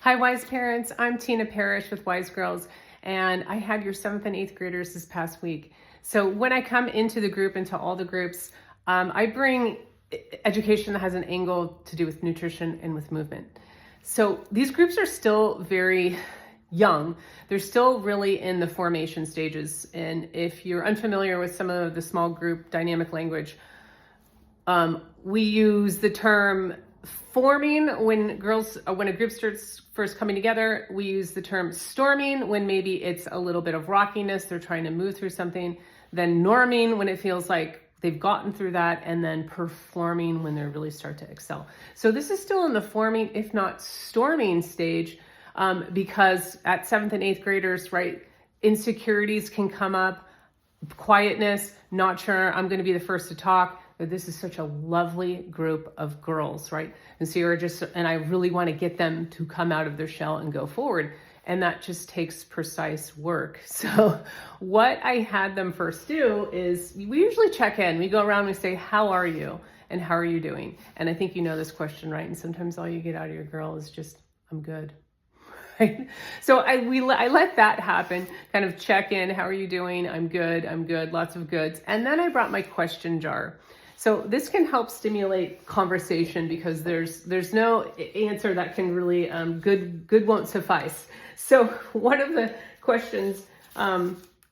Hi, Wise Parents. I'm Tina Parrish with Wise Girls, and I had your 7th and 8th graders this past week. So when I come into the group, into all the groups, I bring education that has an angle to do with nutrition and with movement. So these groups are still very young. They're still really in the formation stages. And if you're unfamiliar with some of the small group dynamic language, we use the term forming when a group starts first coming together. We use the term storming when maybe it's a little bit of rockiness, they're trying to move through something. Then norming when it feels like they've gotten through that, and then performing when they really start to excel. So this is still in the forming, if not storming stage, because at 7th and 8th graders, right, insecurities can come up, quietness, not sure I'm going to be the first to talk. But this is such a lovely group of girls, right? And so and I really want to get them to come out of their shell and go forward. And that just takes precise work. So what I had them first do is we usually check in. We go around and we say, how are you? And how are you doing? And I think you know this question, right? And sometimes all you get out of your girl is just, I'm good. Right? So I let that happen, kind of check in. How are you doing? I'm good. Lots of goods. And then I brought my question jar. So this can help stimulate conversation because there's no answer that can really, good won't suffice. So one of the questions,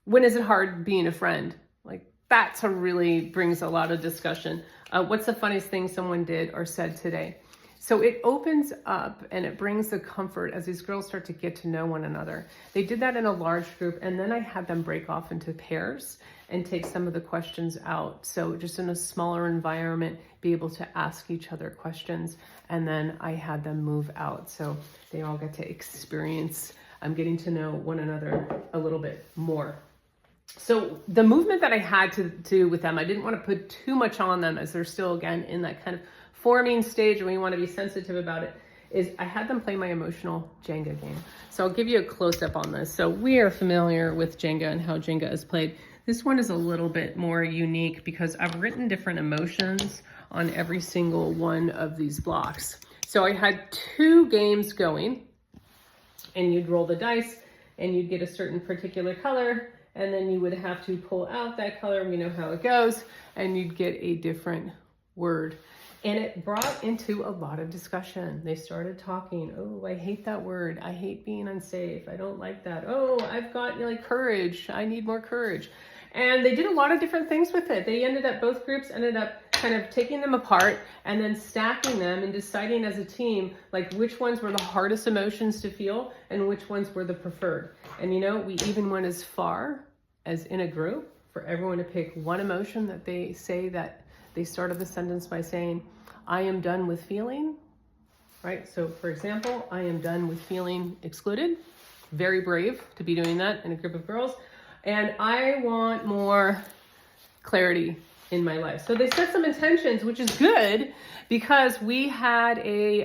when is it hard being a friend? Like that's really brings a lot of discussion. What's the funniest thing someone did or said today? So it opens up and it brings the comfort as these girls start to get to know one another. They did that in a large group, and then I had them break off into pairs and take some of the questions out. So just in a smaller environment, be able to ask each other questions. And then I had them move out. So they all get to experience getting to know one another a little bit more. So the movement that I had to do with them, I didn't want to put too much on them as they're still, again, in that kind of forming stage, and we want to be sensitive about it, is I had them play my emotional Jenga game. So I'll give you a close-up on this. So we are familiar with Jenga and how Jenga is played. This one is a little bit more unique because I've written different emotions on every single one of these blocks. So I had 2 games going, and you'd roll the dice and you'd get a certain particular color, and then you would have to pull out that color. We know how it goes, and you'd get a different word. And it brought into a lot of discussion. They started talking, oh, I hate that word. I hate being unsafe. I don't like that. Oh, I've got courage. I need more courage. And they did a lot of different things with it. Both groups ended up kind of taking them apart and then stacking them and deciding as a team, which ones were the hardest emotions to feel and which ones were the preferred. And we even went as far as in a group for everyone to pick one emotion that they say that they started the sentence by saying, I am done with feeling, right? So for example, I am done with feeling excluded. Very brave to be doing that in a group of girls. And I want more clarity in my life. So they set some intentions, which is good because we had a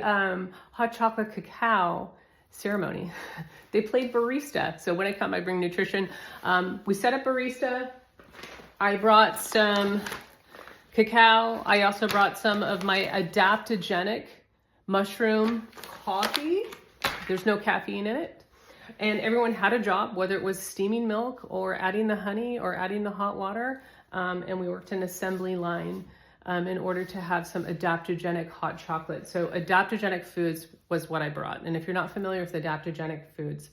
hot chocolate cacao ceremony. They played barista. So when I come, I bring nutrition. We set up barista. I brought some cacao. I also brought some of my adaptogenic mushroom coffee. There's no caffeine in it. And everyone had a job, whether it was steaming milk or adding the honey or adding the hot water. And we worked an assembly line in order to have some adaptogenic hot chocolate. So adaptogenic foods was what I brought. And if you're not familiar with adaptogenic foods,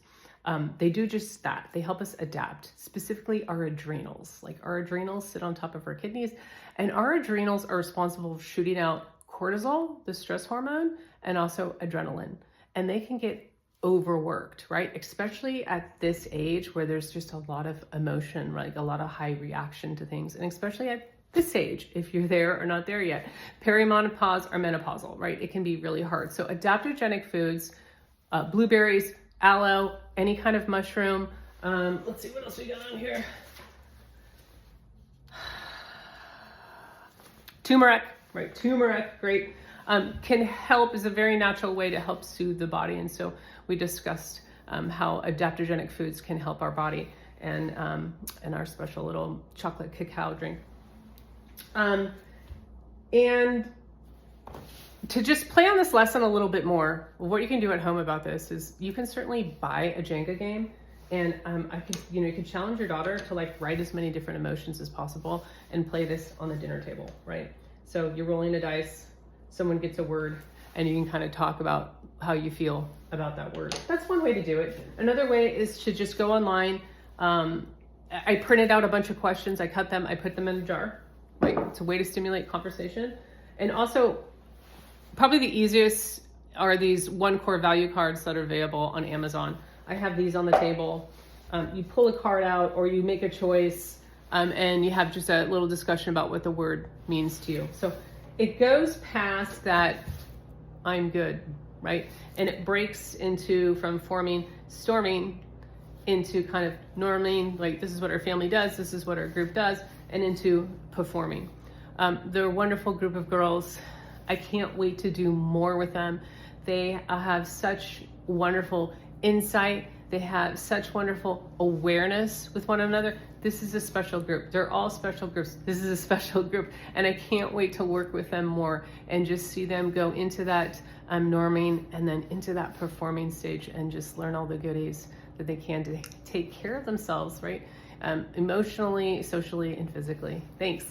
they do just that. They help us adapt, specifically our adrenals. Our adrenals sit on top of our kidneys, and our adrenals are responsible for shooting out cortisol, the stress hormone, and also adrenaline. And they can get overworked, right? Especially at this age where there's just a lot of emotion, a lot of high reaction to things. And especially at this age, if you're there or not there yet, perimenopause or menopausal, right? It can be really hard. So adaptogenic foods, blueberries, aloe, any kind of mushroom. Let's see what else we got on here. Turmeric, right? Turmeric, great. Can help, is a very natural way to help soothe the body. And so we discussed how adaptogenic foods can help our body and our special little chocolate cacao drink. And to just play on this lesson a little bit more, what you can do at home about this is you can certainly buy a Jenga game, and you could challenge your daughter to like write as many different emotions as possible and play this on the dinner table, right? So you're rolling a dice, someone gets a word, and you can kind of talk about how you feel about that word. That's one way to do it. Another way is to just go online. I printed out a bunch of questions, I cut them, I put them in a jar, right? It's a way to stimulate conversation. And also, probably the easiest are these one core value cards that are available on Amazon. I have these on the table. You pull a card out or you make a choice, and you have just a little discussion about what the word means to you. So it goes past that I'm good, right? And it breaks into from forming, storming, into kind of norming, like this is what our family does, this is what our group does, and into performing. They're a wonderful group of girls. I can't wait to do more with them. They have such wonderful insight. They have such wonderful awareness with one another. This is a special group. They're all special groups. This is a special group. And I can't wait to work with them more and just see them go into that norming and then into that performing stage and just learn all the goodies that they can to take care of themselves, right? Emotionally, socially, and physically. Thanks.